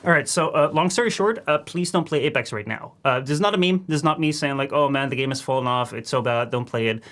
Alright, so long story short, please don't play Apex right now. This is not a meme. This is not me saying like, oh man, the game has fallen off, it's so bad, don't play it.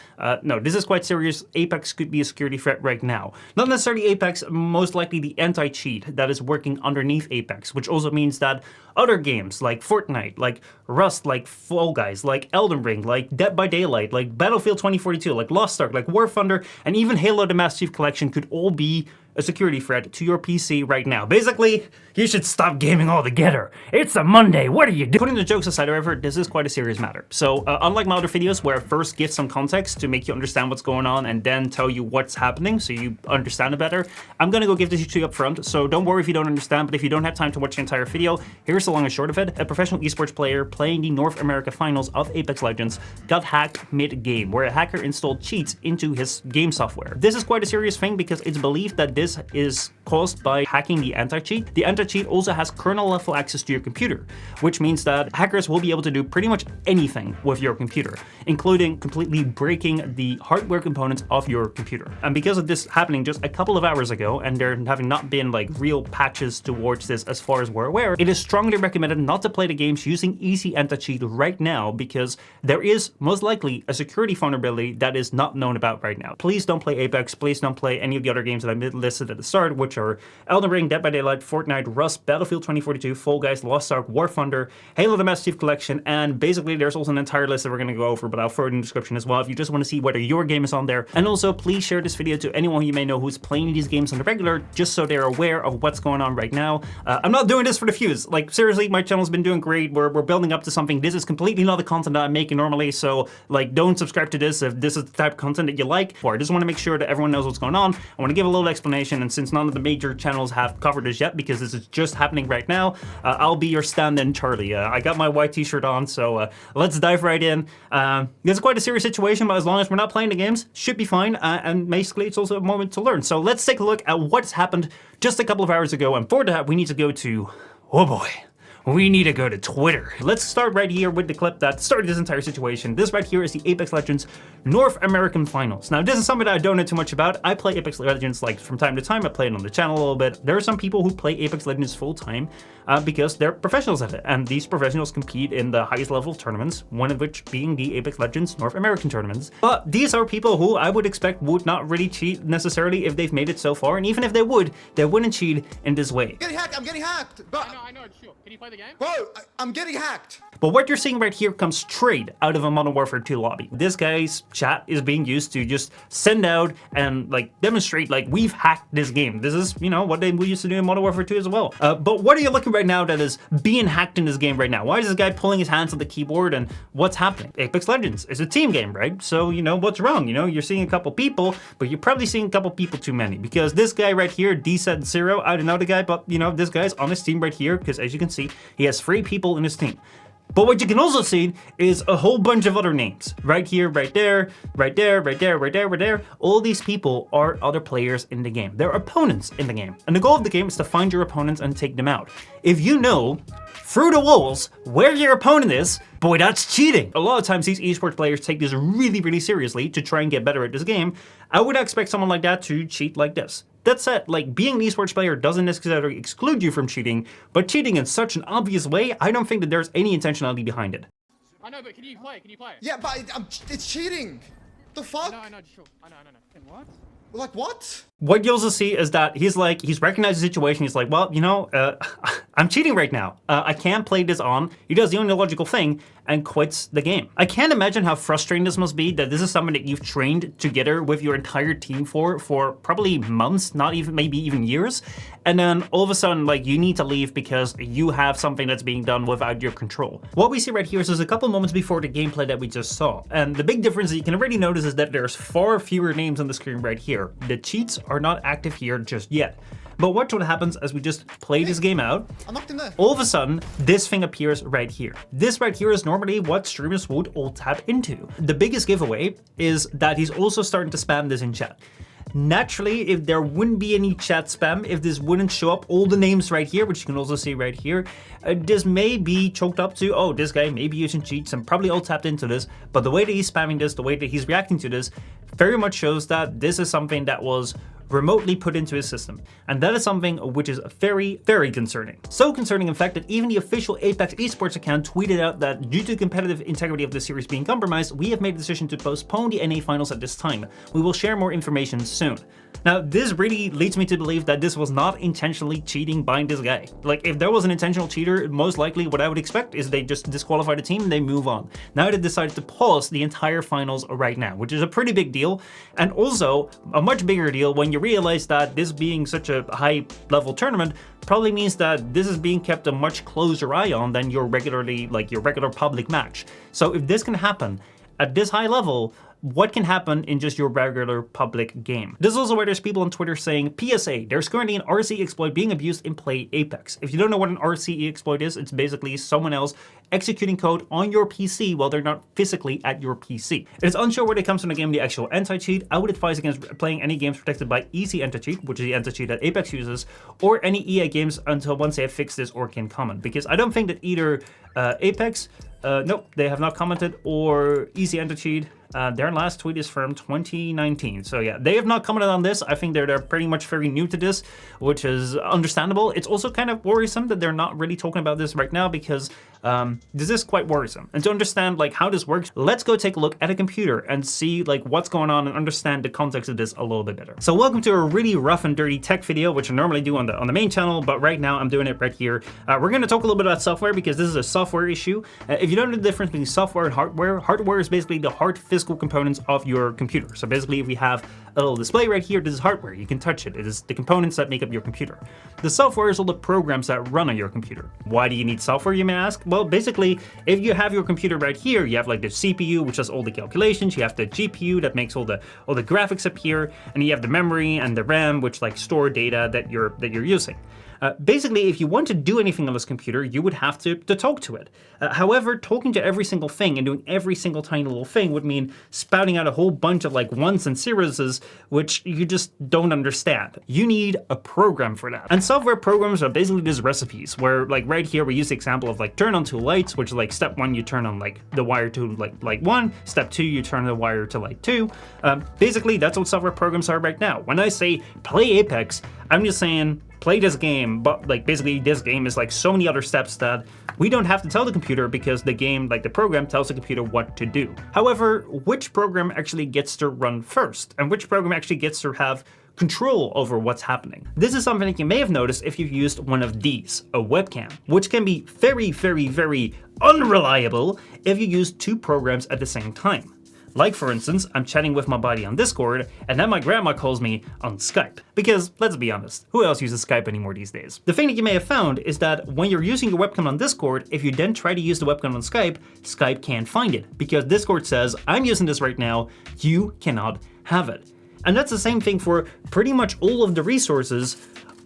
No, this is quite serious. Apex could be a security threat right now. Not necessarily Apex, most likely the anti-cheat that is working underneath Apex, which also means that other games like Fortnite, like Rust, like Fall Guys, like Elden Ring, like Dead by Daylight, like Battlefield 2042, like Lost Ark, like War Thunder, and even Halo the Master Chief Collection could all be a security threat to your PC right now. Basically, you should stop gaming altogether. It's a Monday, what are you doing? Putting the jokes aside, however, this is quite a serious matter. So, unlike my other videos where I first give some context to make you understand what's going on and then tell you what's happening so you understand it better, I'm gonna go give this to you up front, so don't worry if you don't understand, but if you don't have time to watch the entire video, here's the long and short of it. A professional esports player playing the North America finals of Apex Legends got hacked mid-game, where a hacker installed cheats into his game software. This is quite a serious thing because it's believed that this is caused by hacking the anti-cheat. The anti-cheat also has kernel-level access to your computer, which means that hackers will be able to do pretty much anything with your computer, including completely breaking the hardware components of your computer. And because of this happening just a couple of hours ago, and there having not been like real patches towards this as far as we're aware, it is strongly recommended not to play the games using easy anti-cheat right now because there is most likely a security vulnerability that is not known about right now. Please don't play Apex, please don't play any of the other games that I listed at the start, which are Elden Ring, Dead by Daylight, Fortnite, Rust, Battlefield 2042, Fall Guys, Lost Ark, War Thunder, Halo the Master Chief Collection, and basically there's also an entire list that we're going to go over, but I'll throw it in the description as well if you just want to see whether your game is on there. And also, please share this video to anyone you may know who's playing these games on the regular, just so they're aware of what's going on right now. I'm not doing this for the views. Like, seriously, my channel's been doing great. We're building up to something. This is completely not the content that I'm making normally, so, like, don't subscribe to this if this is the type of content that you like. Or I just want to make sure that everyone knows what's going on. I want to give a little explanation, and since none of the major channels have covered this yet, because this is just happening right now, I'll be your stand-in Charlie. I got my white t-shirt on, so let's dive right in. This is quite a serious situation, but as long as we're not playing the games, should be fine, and basically it's also a moment to learn. So let's take a look at what's happened just a couple of hours ago, and for that we need to go to, oh boy, we need to go to Twitter. Let's start right here with the clip that started this entire situation. This right here is the Apex Legends North American Finals. Now, this is something that I don't know too much about. I play Apex Legends like from time to time. I play it on the channel a little bit. There are some people who play Apex Legends full time because they're professionals at it. And these professionals compete in the highest level tournaments, one of which being the Apex Legends North American tournaments. But these are people who I would expect would not really cheat necessarily if they've made it so far. And even if they wouldn't cheat in this way. I'm getting hacked! But I know, sure. Can you play the game? bro, I'm getting hacked! But what you're seeing right here comes straight out of a Modern Warfare 2 lobby. This guy's chat is being used to just send out and like demonstrate like we've hacked this game. This is, you know, what we used to do in Modern Warfare 2 as well. But what are you looking right now that is being hacked in this game right now? Why is this guy pulling his hands on the keyboard and what's happening? Apex Legends is a team game, right? So, you know, what's wrong? You know, you're seeing a couple people, but you're probably seeing a couple people too many because this guy right here, D-Set0, I don't know the guy, but you know, this guy's on his team right here because as you can see, he has 3 people in his team. But what you can also see is a whole bunch of other names. Right here, right there, right there, right there, right there, right there. All these people are other players in the game. They're opponents in the game. And the goal of the game is to find your opponents and take them out. If you know through the walls where your opponent is, boy, that's cheating. A lot of times these esports players take this really, really seriously to try and get better at this game. I would expect someone like that to cheat like this. That said, like, being an esports player doesn't necessarily exclude you from cheating, but cheating in such an obvious way, I don't think that there's any intentionality behind it. I know, but can you play? Can you play? Yeah, but it's cheating! The fuck? I know, sure. I know. What? Like, what? What you also see is that he's recognized the situation. He's like, well, you know, I'm cheating right now. I can't play this on. He does the only logical thing and quits the game. I can't imagine how frustrating this must be that this is something that you've trained together with your entire team for probably months, not even, maybe even years. And then all of a sudden, like, you need to leave because you have something that's being done without your control. What we see right here is there's a couple moments before the gameplay that we just saw. And the big difference that you can already notice is that there's far fewer names on the screen right here. The cheats are not active here just yet. But watch what happens as we just play this game out. I knocked him there. All of a sudden, this thing appears right here. This right here is normally what streamers would all tap into. The biggest giveaway is that he's also starting to spam this in chat. Naturally, if there wouldn't be any chat spam, if this wouldn't show up all the names right here, which you can also see right here, this may be choked up to, oh, this guy may be using cheats and probably all tapped into this, but the way that he's spamming this, the way that he's reacting to this, very much shows that this is something that was remotely put into his system. And that is something which is very, very concerning. So concerning, in fact, that even the official Apex Esports account tweeted out that due to the competitive integrity of the series being compromised, we have made the decision to postpone the NA finals at this time. We will share more information soon. Now, this really leads me to believe that this was not intentionally cheating by this guy. Like, if there was an intentional cheater, most likely what I would expect is they just disqualify the team and they move on. Now they decided to pause the entire finals right now, which is a pretty big deal, and also a much bigger deal when you realize that this being such a high-level tournament probably means that this is being kept a much closer eye on than your regular public match. So if this can happen at this high level, what can happen in just your regular public game? This is also where there's people on Twitter saying, PSA, there's currently an RCE exploit being abused in Play Apex. If you don't know what an RCE exploit is, it's basically someone else executing code on your PC while they're not physically at your PC. It is unsure where it comes from the game, the actual anti-cheat. I would advise against playing any games protected by easy anti-cheat, which is the anti-cheat that Apex uses, or any EA games until once they have fixed this or can comment. Because I don't think that either Apex, nope, they have not commented, or easy anti-cheat. Their last tweet is from 2019. So yeah, they have not commented on this. I think they're pretty much very new to this, which is understandable. It's also kind of worrisome that they're not really talking about this right now because this is quite worrisome. And to understand like how this works, let's go take a look at a computer and see like what's going on and understand the context of this a little bit better. So welcome to a really rough and dirty tech video, which I normally do on the main channel, but right now I'm doing it right here. We're going to talk a little bit about software because this is a software issue. If you don't know the difference between software and hardware is basically the hard physical components of your computer. So basically if we have a little display right here, this is hardware. You can touch it. It is the components that make up your computer. The software is all the programs that run on your computer. Why do you need software, you may ask? Well, basically, if you have your computer right here, you have like the CPU, which does all the calculations. You have the GPU that makes all the graphics appear, and you have the memory and the RAM, which like store data that you're using. Basically, if you want to do anything on this computer, you would have to talk to it. However, talking to every single thing and doing every single tiny little thing would mean spouting out a whole bunch of like ones and zeros, which you just don't understand. You need a program for that. And software programs are basically just recipes where like right here, we use the example of like turn on two lights, which is like step one, you turn on like the wire to like one, step two, you turn the wire to light two. Basically, that's what software programs are right now. When I say play Apex, I'm just saying play this game, but like basically this game is like so many other steps that we don't have to tell the computer because the game, like the program, tells the computer what to do. However, which program actually gets to run first and which program actually gets to have control over what's happening? This is something that you may have noticed if you've used one of these, a webcam, which can be very, very, very unreliable if you use two programs at the same time. Like for instance, I'm chatting with my buddy on Discord, and then my grandma calls me on Skype. Because, let's be honest, who else uses Skype anymore these days? The thing that you may have found is that when you're using your webcam on Discord, if you then try to use the webcam on Skype, Skype can't find it. Because Discord says, I'm using this right now, you cannot have it. And that's the same thing for pretty much all of the resources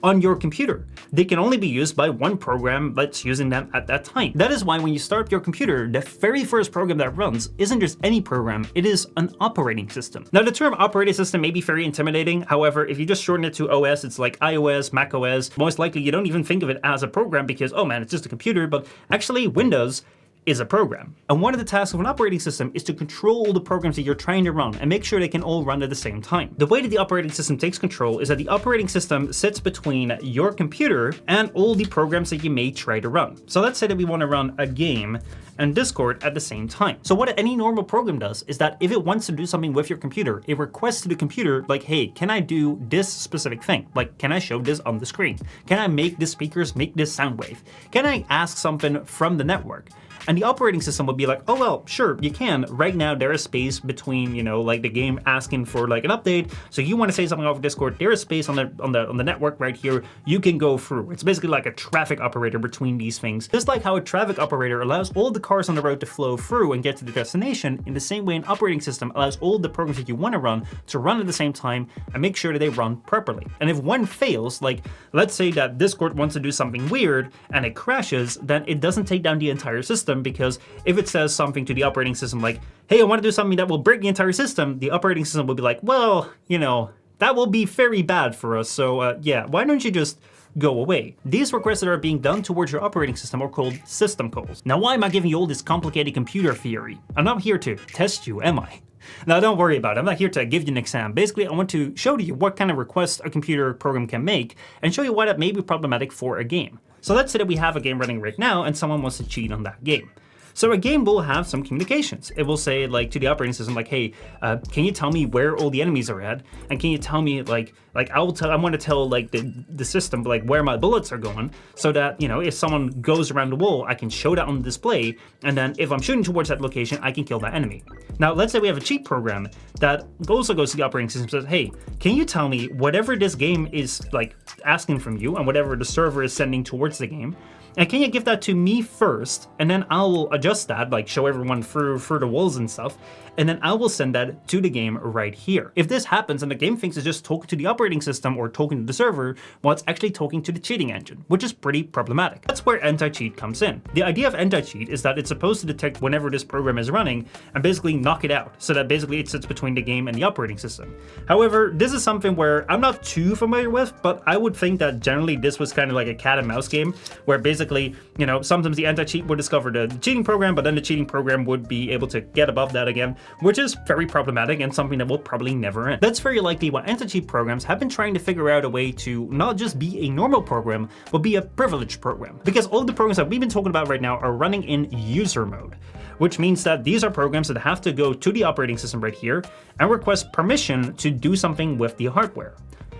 on your computer. They can only be used by one program that's using them at that time. That is why when you start up your computer, the very first program that runs isn't just any program, it is an operating system. Now the term operating system may be very intimidating. However, if you just shorten it to OS, it's like iOS, Mac OS. Most likely you don't even think of it as a program because, oh man, it's just a computer, but actually Windows is a program. And one of the tasks of an operating system is to control all the programs that you're trying to run and make sure they can all run at the same time. The way that the operating system takes control is that the operating system sits between your computer and all the programs that you may try to run. So let's say that we want to run a game and Discord at the same time. So what any normal program does is that if it wants to do something with your computer, it requests to the computer like, hey, can I do this specific thing? Like, can I show this on the screen? Can I make the speakers make this sound wave? Can I ask something from the network? And the operating system would be like, oh, well, sure, you can. Right now, there is space between, you know, like the game asking for like an update. So you want to say something over Discord, there is space on the network right here. You can go through. It's basically like a traffic operator between these things. Just like how a traffic operator allows all the cars on the road to flow through and get to the destination, in the same way an operating system allows all the programs that you want to run at the same time and make sure that they run properly. And if one fails, like let's say that Discord wants to do something weird and it crashes, then it doesn't take down the entire system, because if it says something to the operating system like, hey, I want to do something that will break the entire system, the operating system will be like, well, you know, that will be very bad for us. So yeah, why don't you just go away. These requests that are being done towards your operating system are called system calls. Now, why am I giving you all this complicated computer theory? I'm not here to test you, am I? Now, don't worry about it. I'm not here to give you an exam. Basically, I want to show you what kind of requests a computer program can make and show you why that may be problematic for a game. So let's say that we have a game running right now and someone wants to cheat on that game. So a game will have some communications. It will say like to the operating system, like, hey, can you tell me where all the enemies are at? And can you tell me like I want to tell like the system like where my bullets are going, so that, you know, if someone goes around the wall, I can show that on the display. And then if I'm shooting towards that location, I can kill that enemy. Now, let's say we have a cheat program that also goes to the operating system and says, hey, can you tell me whatever this game is like asking from you and whatever the server is sending towards the game, and can you give that to me first, and then I will adjust that, like show everyone through the walls and stuff, and then I will send that to the game right here. If this happens and the game thinks it's just talking to the operating system or talking to the server, well, it's actually talking to the cheating engine, which is pretty problematic. That's where anti-cheat comes in. The idea of anti-cheat is that it's supposed to detect whenever this program is running and basically knock it out, so that basically it sits between the game and the operating system. However, this is something where I'm not too familiar with, but I would think that generally this was kind of like a cat and mouse game, where basically, you know, sometimes the anti-cheat would discover the cheating program, but then the cheating program would be able to get above that again, which is very problematic and something that will probably never end. That's very likely why anti-cheat programs have been trying to figure out a way to not just be a normal program, but be a privileged program. Because all of the programs that we've been talking about right now are running in user mode, which means that these are programs that have to go to the operating system right here and request permission to do something with the hardware.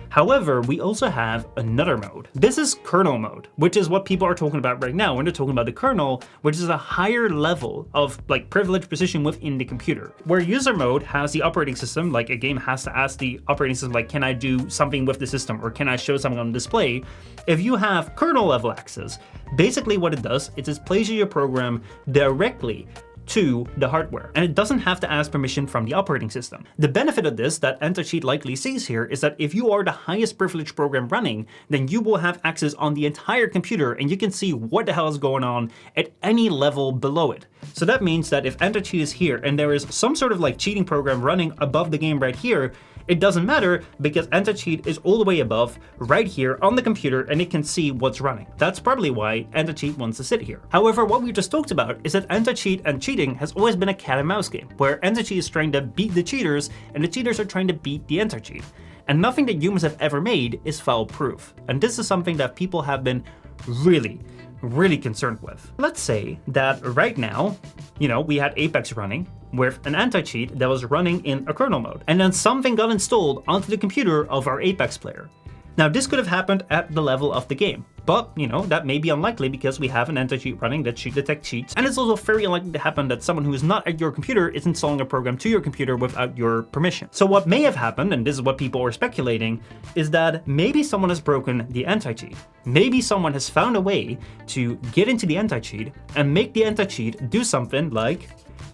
However, we also have another mode. This is kernel mode, which is what people are talking about right now when they're talking about the kernel, which is a higher level of like privileged position within the computer. Where user mode has the operating system, like a game has to ask the operating system, like, can I do something with the system, or can I show something on the display? If you have kernel level access, basically what it does is it plays your program directly to the hardware, and it doesn't have to ask permission from the operating system. The benefit of this that anti-cheat likely sees here is that if you are the highest privileged program running, then you will have access on the entire computer and you can see what the hell is going on at any level below it. So that means that if anti-cheat is here and there is some sort of like cheating program running above the game right here, it doesn't matter because anti-cheat is all the way above right here on the computer and it can see what's running. That's probably why anti-cheat wants to sit here. However, what we just talked about is that anti-cheat and cheating has always been a cat and mouse game, where anti-cheat is trying to beat the cheaters and the cheaters are trying to beat the anti-cheat. And nothing that humans have ever made is foul-proof. And this is something that people have been really concerned with. Let's say that right now, you know, we had Apex running with an anti-cheat that was running in a kernel mode, and then something got installed onto the computer of our Apex player. Now, this could have happened at the level of the game, but, you know, that may be unlikely because we have an anti-cheat running that should detect cheats, and it's also very unlikely to happen that someone who is not at your computer is installing a program to your computer without your permission. So what may have happened, and this is what people are speculating, is that maybe someone has broken the anti-cheat. Maybe someone has found a way to get into the anti-cheat and make the anti-cheat do something like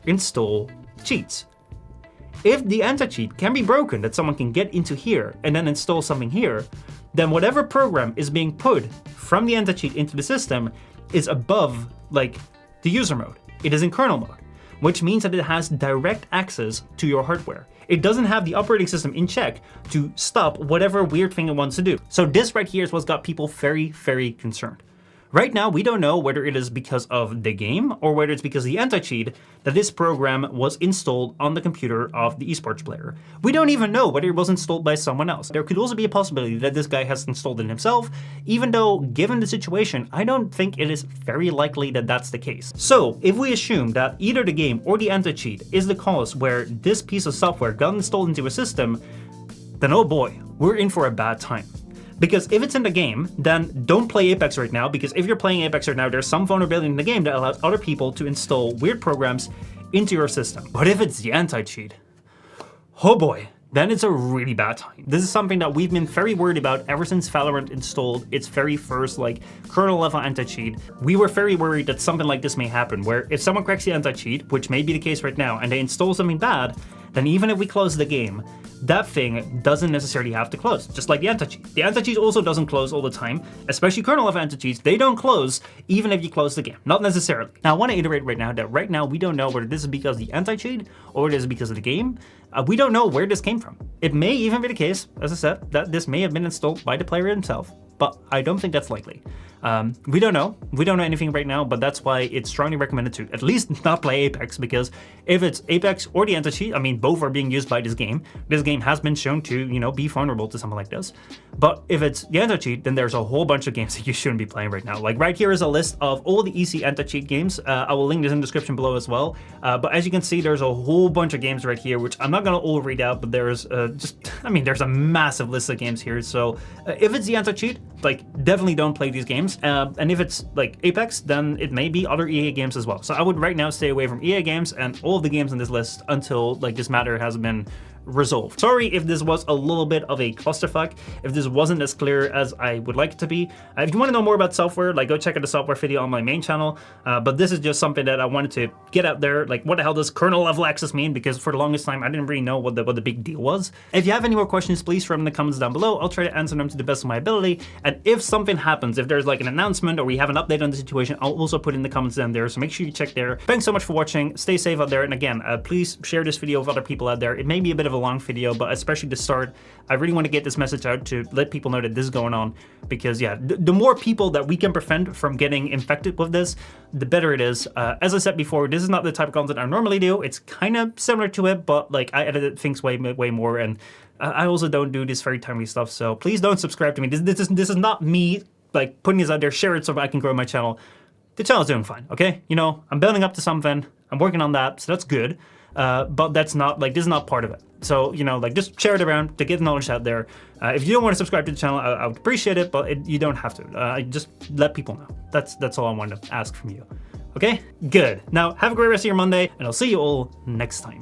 install cheats. If the anti-cheat can be broken, that someone can get into here and then install something here, then whatever program is being put from the anti-cheat into the system is above, like, the user mode. It is in kernel mode, which means that it has direct access to your hardware. It doesn't have the operating system in check to stop whatever weird thing it wants to do. So this right here is what's got people very concerned. Right now, we don't know whether it is because of the game or whether it's because of the anti-cheat that this program was installed on the computer of the esports player. We don't even know whether it was installed by someone else. There could also be a possibility that this guy has installed it himself, even though, given the situation, I don't think it is very likely that that's the case. So, if we assume that either the game or the anti-cheat is the cause where this piece of software got installed into a system, then oh boy, we're in for a bad time. Because if it's in the game, then don't play Apex right now, because if you're playing Apex right now, there's some vulnerability in the game that allows other people to install weird programs into your system. But if it's the anti-cheat, oh boy, then it's a really bad time. This is something that we've been very worried about ever since Valorant installed its very first like kernel level anti-cheat. We were very worried that something like this may happen, where if someone cracks the anti-cheat, which may be the case right now, and they install something bad, then even if we close the game, that thing doesn't necessarily have to close, just like the anti-cheat. The anti-cheat also doesn't close all the time, especially kernel level anti-cheats. They don't close even if you close the game, not necessarily. Now, I want to iterate right now that right now we don't know whether this is because of the anti-cheat or it is because of the game. We don't know where this came from. It may even be the case, as I said, that this may have been installed by the player himself. but I don't think that's likely. We don't know. We don't know anything right now, but that's why it's strongly recommended to at least not play Apex, because if it's Apex or the anti-cheat, I mean, both are being used by this game. This game has been shown to, you know, be vulnerable to something like this. But if it's the anti-cheat, then there's a whole bunch of games that you shouldn't be playing right now. Like right here is a list of all the easy anti-cheat games. I will link this in the description below as well. But as you can see, there's a whole bunch of games right here, which I'm not gonna all read out, but there's there's a massive list of games here. So if it's the anti-cheat, like definitely don't play these games. And if it's like Apex, then it may be other EA games as well. So I would right now stay away from EA games and all of the games in this list until like this matter has been resolved. Sorry if this was a little bit of a clusterfuck, if this wasn't as clear as I would like it to be. If you want to know more about software, like go check out the software video on my main channel. But this is just something that I wanted to get out there. Like, what the hell does kernel-level access mean? Because for the longest time, I didn't really know what the big deal was. If you have any more questions, please throw them in the comments down below. I'll try to answer them to the best of my ability. And if something happens, if there's like an announcement or we have an update on the situation, I'll also put in the comments down there. So make sure you check there. Thanks so much for watching. Stay safe out there. And again, please share this video with other people out there. It may be a bit of a long video, but especially to start, I really want to get this message out to let people know that this is going on, because yeah, the more people that we can prevent from getting infected with this, the better it is. As I said before, this is not the type of content I normally do. It's kind of similar to it, but like I edited things way more, and I also don't do this very timely stuff. So please don't subscribe to me. This is not me like putting this out there. Share it so I can grow my channel. The channel's doing fine, okay? You know, I'm building up to something. I'm working on that, so that's good. But that's not like, this is not part of it. So, you know, like just share it around to get knowledge out there. If you don't want to subscribe to the channel, I would appreciate it, but you don't have to. Just let people know. That's all I wanted to ask from you. Okay, good. Now have a great rest of your Monday, and I'll see you all next time.